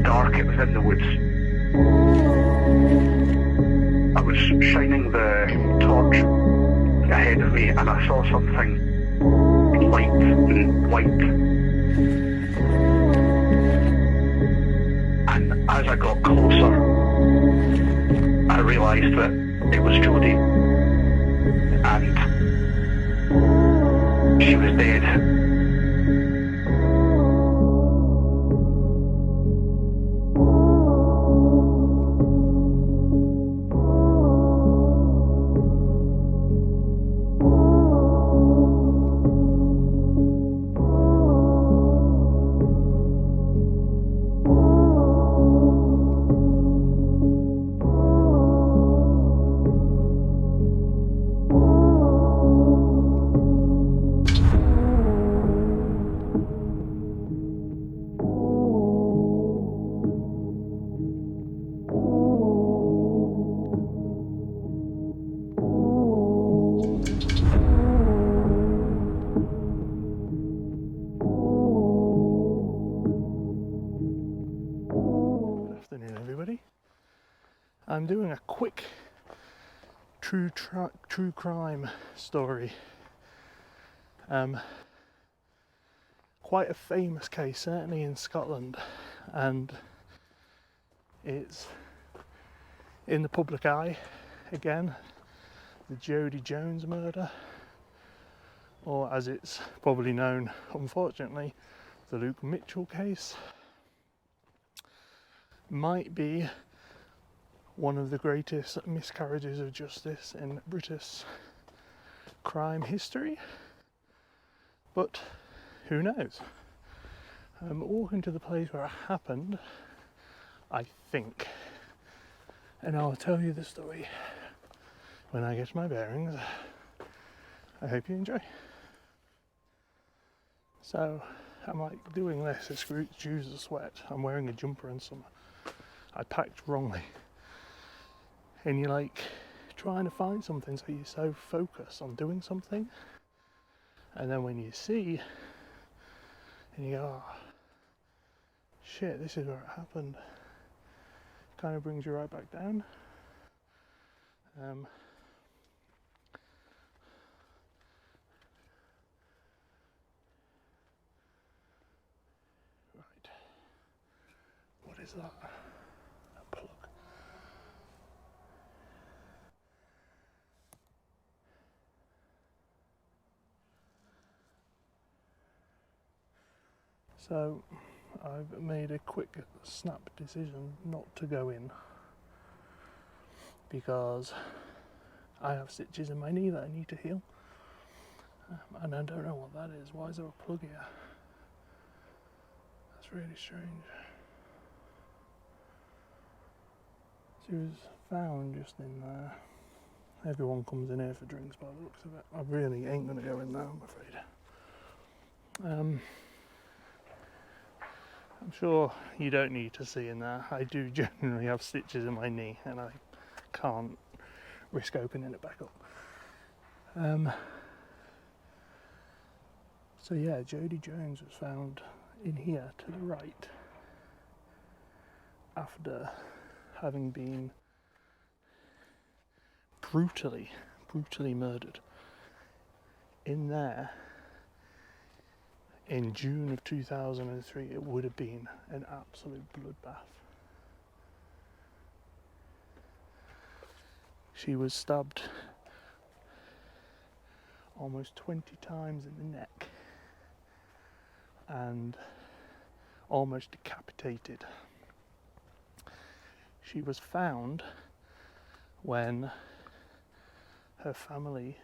dark, it was in the woods. I was shining the torch ahead of me and I saw something light and white. And as I got closer, I realised that it was Jodi. And she was dead. I'm doing a quick true crime story. Quite a famous case, certainly in Scotland, and it's in the public eye again. The Jodi Jones murder, or as it's probably known, unfortunately, the Luke Mitchell case. Might be one of the greatest miscarriages of justice in British crime history, but who knows? I'm walking to the place where it happened, I think, and I'll tell you the story when I get my bearings. I hope you enjoy. So I'm like doing this, excuse the sweat, I'm wearing a jumper in summer. I packed wrongly. And you're like trying to find something, so you're so focused on doing something, and then when you see and you go, oh shit, this is where it happened, kind of brings you right back down. Right, what is that? A plug. So I've made a quick snap decision not to go in because I have stitches in my knee that I need to heal, and I don't know what that is. Why is there a plug here? That's really strange. She was found just in there. Everyone comes in here for drinks by the looks of it. I really ain't going to go in there, I'm afraid. I'm sure you don't need to see in there. I do genuinely have stitches in my knee and I can't risk opening it back up. So yeah, Jodi Jones was found in here to the right after having been brutally murdered. In there, in June of 2003, it would have been an absolute bloodbath. She was stabbed almost 20 times in the neck and almost decapitated. She was found when her family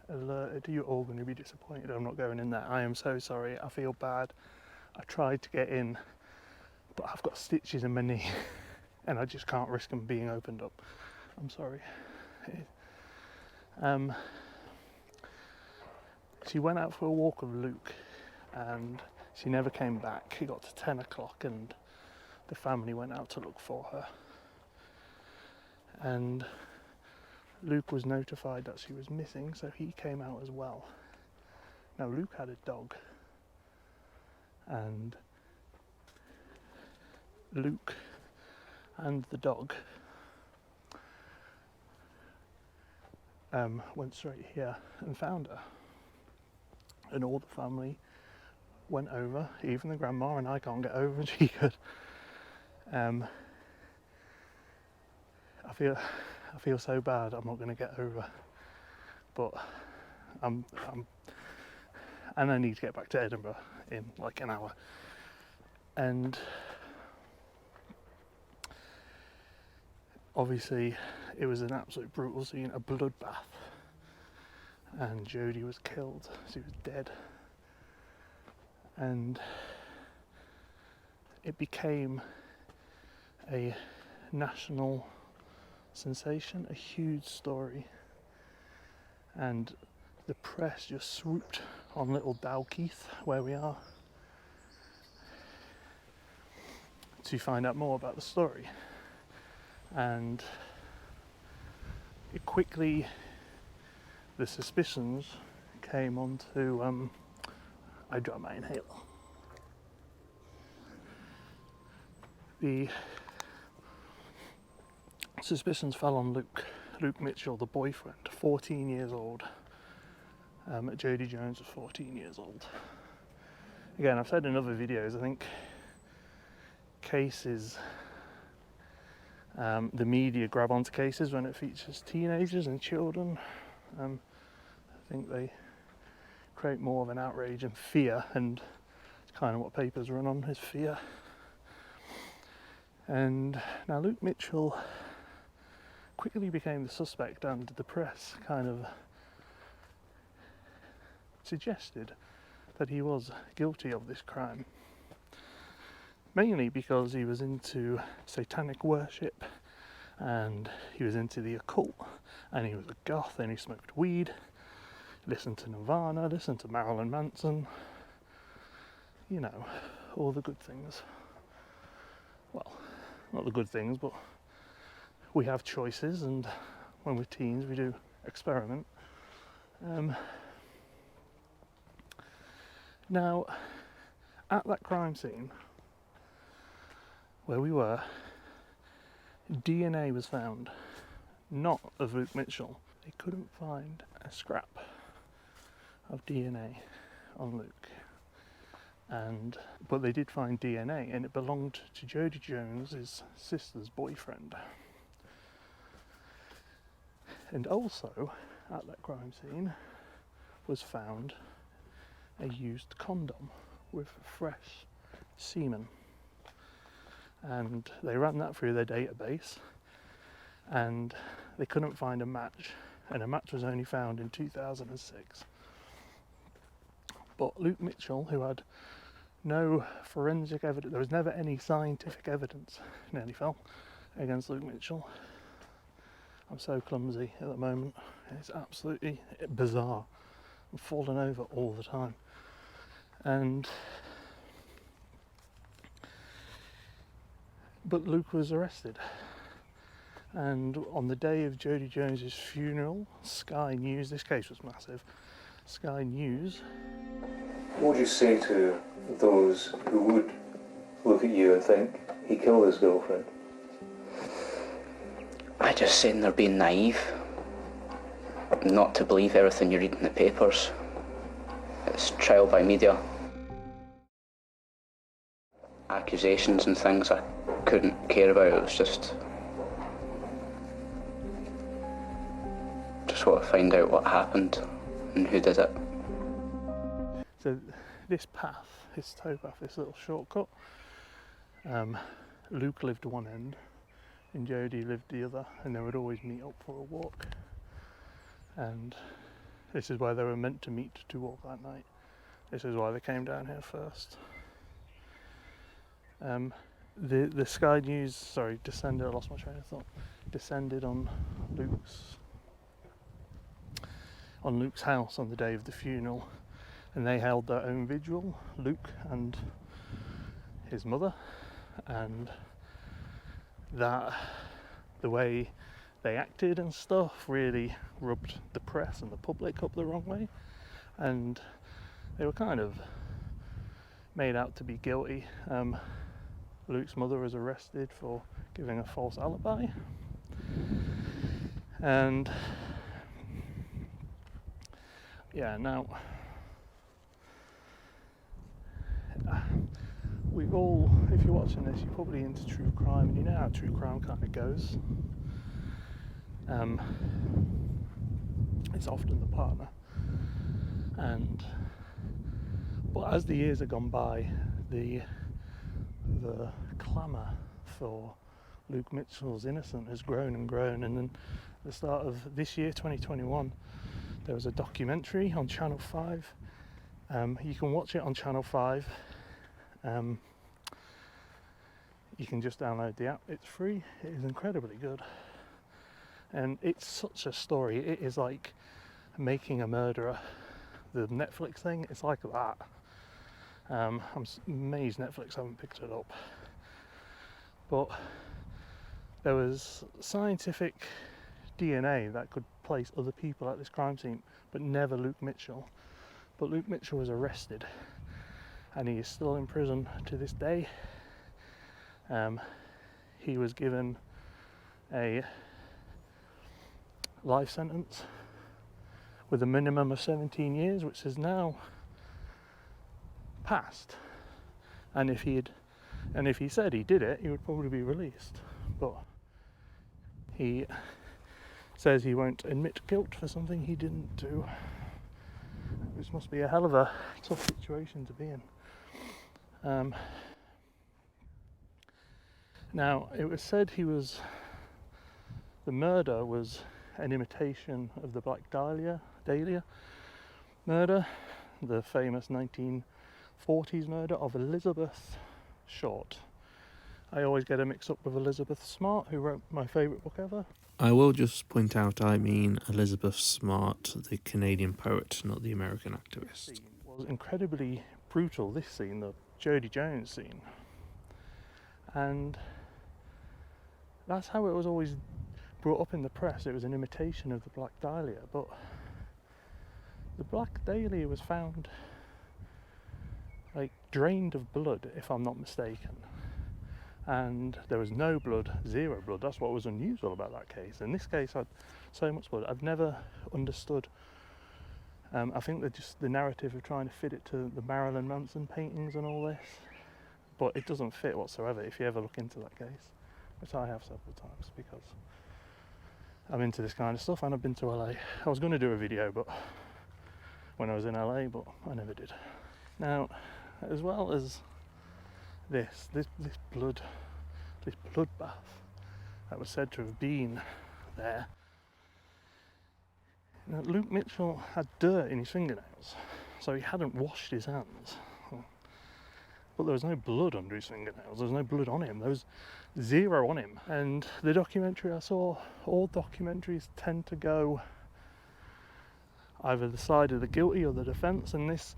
alerted. You're all going to be disappointed I'm not going in there. I am so sorry. I feel bad. I tried to get in, but I've got stitches in my knee and I just can't risk them being opened up. I'm sorry. She went out for a walk with Luke and she never came back. It got to 10 o'clock and the family went out to look for her. And Luke was notified that she was missing, so he came out as well. Now Luke had a dog, and Luke and the dog went straight here and found her, and all the family went over, even the grandma, and I can't get over, and she could. I feel so bad. I'm not going to get over, but and I need to get back to Edinburgh in like an hour, and obviously it was an absolute brutal scene, a bloodbath, and Jodi was killed. She was dead, and it became a national sensation, a huge story, and the press just swooped on little Dalkeith, where we are, to find out more about the story. And it quickly, the suspicions came onto I dropped my inhaler. The suspicions fell on Luke Mitchell, the boyfriend, 14 years old. Jodi Jones was 14 years old. Again, I've said in other videos, I think cases, the media grab onto cases when it features teenagers and children. I think they create more of an outrage and fear, and it's kind of what papers run on, is fear. And now Luke Mitchell quickly became the suspect, and the press kind of suggested that he was guilty of this crime, mainly because he was into satanic worship, and he was into the occult, and he was a goth, and he smoked weed, listened to Nirvana, listened to Marilyn Manson, you know, all the good things. Well, not the good things, but we have choices, and when we're teens we do experiment. Now, at that crime scene where we were, DNA was found, not of Luke Mitchell. They couldn't find a scrap of DNA on Luke, but they did find DNA, and it belonged to Jodi Jones' sister's boyfriend. And also, at that crime scene, was found a used condom with fresh semen. And they ran that through their database, and they couldn't find a match, and a match was only found in 2006. But Luke Mitchell, who had no forensic evidence, there was never any scientific evidence, nearly fell, against Luke Mitchell. I'm so clumsy at the moment, it's absolutely bizarre. I'm falling over all the time. But Luke was arrested, and on the day of Jodi Jones's funeral, Sky News, this case was massive, Sky News. What would you say to those who would look at you and think he killed his girlfriend? I just say they're being naive, not to believe everything you read in the papers. It's trial by media. Accusations and things I couldn't care about. It was just want to find out what happened and who did it. So this path, this towpath, this little shortcut, Luke lived one end and Jodi lived the other, and they would always meet up for a walk, and this is where they were meant to meet to walk that night. This is why they came down here first. The Sky News, descended, I lost my train of thought, descended on Luke's house on the day of the funeral, and they held their own vigil, Luke and his mother, and that the way they acted and stuff really rubbed the press and the public up the wrong way, and they were kind of made out to be guilty. Luke's mother was arrested for giving a false alibi. And yeah, now we've all, if you're watching this, you're probably into true crime, and you know how true crime kind of goes. It's often the partner, but as the years have gone by, the clamour for Luke Mitchell's innocence has grown and grown, and then at the start of this year, 2021, there was a documentary on Channel 5. You can watch it on Channel 5. You can just download the app, it's free, it is incredibly good. And it's such a story, it is like Making a Murderer, the Netflix thing, it's like that. I'm amazed Netflix haven't picked it up. But there was scientific DNA that could place other people at this crime scene, but never Luke Mitchell. But Luke Mitchell was arrested, and he is still in prison to this day. He was given a life sentence with a minimum of 17 years, which is now passed. And if he said he did it, he would probably be released. But he says he won't admit guilt for something he didn't do, which must be a hell of a tough situation to be in. Now, it was said the murder was an imitation of the Black Dahlia murder, the famous 1940s murder of Elizabeth Short. I always get her mixed up with Elizabeth Smart, who wrote my favourite book ever. I will just point out I mean Elizabeth Smart, the Canadian poet, not the American activist. This scene was incredibly brutal, this scene, the Jodi Jones scene. And that's how it was always brought up in the press. It was an imitation of the Black Dahlia, but the Black Dahlia was found like drained of blood, if I'm not mistaken, and there was no blood, zero blood. That's what was unusual about that case. And this case had so much blood. I've never understood. I think that just the narrative of trying to fit it to the Marilyn Manson paintings and all this, but it doesn't fit whatsoever if you ever look into that case, which I have several times because I'm into this kind of stuff, and I've been to LA. I was going to do a video but when I was in LA, but I never did. Now, as well as this bloodbath that was said to have been there, now, Luke Mitchell had dirt in his fingernails, so he hadn't washed his hands. But there was no blood under his fingernails, there was no blood on him, there was zero on him. And the documentary I saw, all documentaries tend to go either the side of the guilty or the defence, and this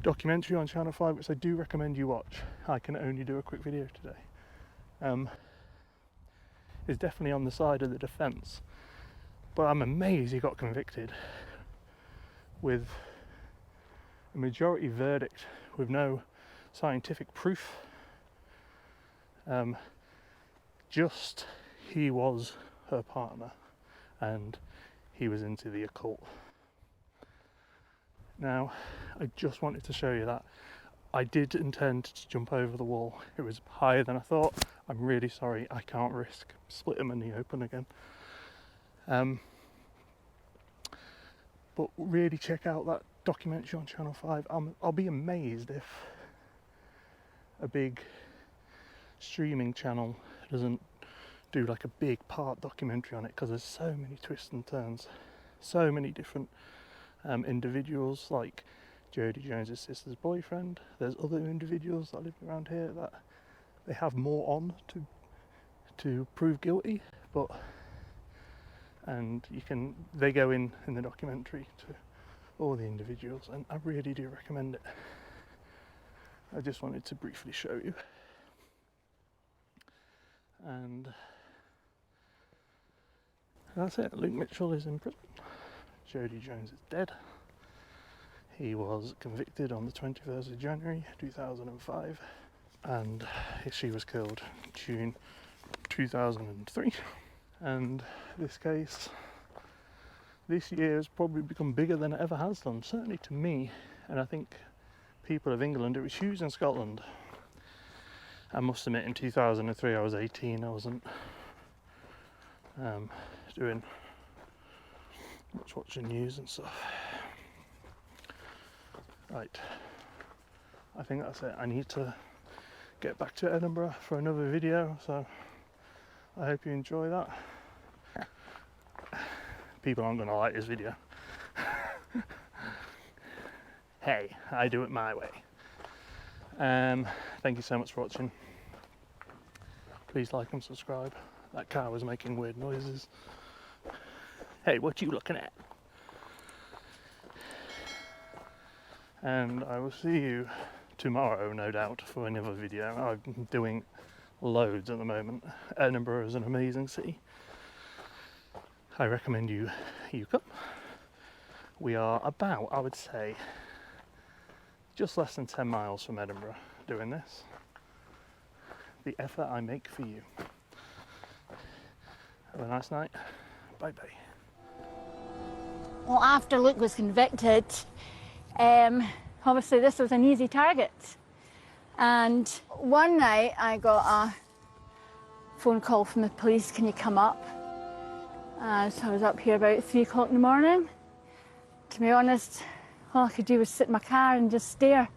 documentary on Channel 5, which I do recommend you watch, I can only do a quick video today, is definitely on the side of the defence. But I'm amazed he got convicted with a majority verdict with no scientific proof. Just he was her partner and he was into the occult. Now, I just wanted to show you that. I did intend to jump over the wall. It was higher than I thought. I'm really sorry, I can't risk splitting my knee open again. But really check out that documentary on Channel 5. I'll be amazed if a big streaming channel doesn't do like a big part documentary on it, because there's so many twists and turns, so many different individuals, like Jodi Jones' sister's boyfriend. There's other individuals that live around here that they have more on to prove guilty, but they go in the documentary to all the individuals, and I really do recommend it. I just wanted to briefly show you. And that's it. Luke Mitchell is in prison. Jodi Jones is dead. He was convicted on the 21st of January 2005. and she was killed June 2003. And this case this year has probably become bigger than it ever has done, certainly to me, and I think people of England. It was huge in Scotland. I must admit, in 2003 I was 18. I wasn't doing much watching news and stuff. Right, I think that's it. I need to get back to Edinburgh for another video, so I hope you enjoy that. People aren't going to like this video. Hey, I do it my way. Thank you so much for watching. Please like and subscribe. That car was making weird noises. Hey, what you looking at? And I will see you tomorrow, no doubt, for another video. I'm doing loads at the moment. Edinburgh is an amazing city. I recommend you come. We are about, I would say, just less than 10 miles from Edinburgh doing this. The effort I make for you. Have a nice night. Bye bye. Well, after Luke was convicted, obviously this was an easy target. And one night I got a phone call from the police, can you come up? So I was up here about 3 o'clock in the morning. To be honest, all I could do was sit in my car and just stare.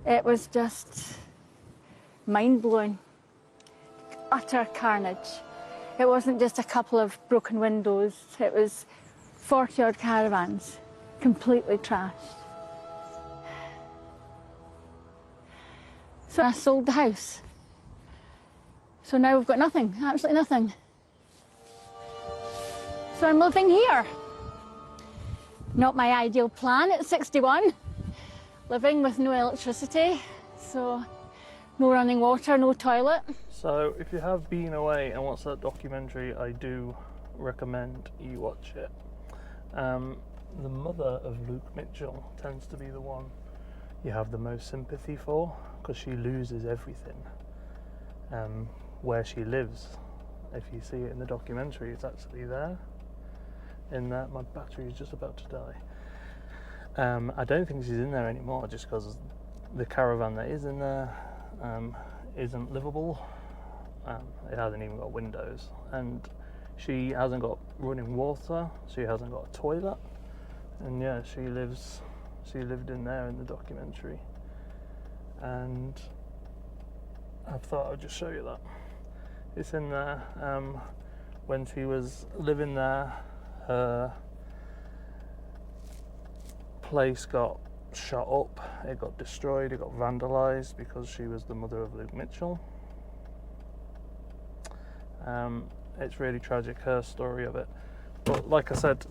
It was just mind-blowing. Utter carnage. It wasn't just a couple of broken windows, it was 40-odd caravans, completely trashed. So I sold the house. So now we've got nothing, absolutely nothing. So I'm living here. Not my ideal plan at 61. Living with no electricity, so no running water, no toilet. So if you have been away and watched that documentary, I do recommend you watch it. The mother of Luke Mitchell tends to be the one you have the most sympathy for, because she loses everything. Where she lives, if you see it in the documentary, it's actually there. In that, my battery is just about to die. I don't think she's in there anymore, just because the caravan that is in there isn't livable. It hasn't even got windows, and she hasn't got running water. She hasn't got a toilet, and yeah, she lived in there in the documentary. And I thought I'd just show you that. It's in there. When she was living there, her place got shot up, it got destroyed, it got vandalised because she was the mother of Luke Mitchell. It's really tragic, her story of it. But like I said,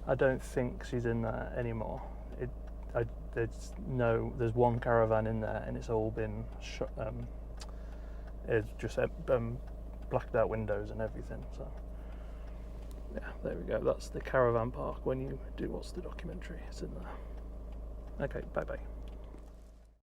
I don't think she's in there anymore. There's one caravan in there and it's all been shot, it's just blacked out windows and everything. So yeah, there we go. That's the caravan park when you do watch the documentary. It's in there. Okay, bye bye.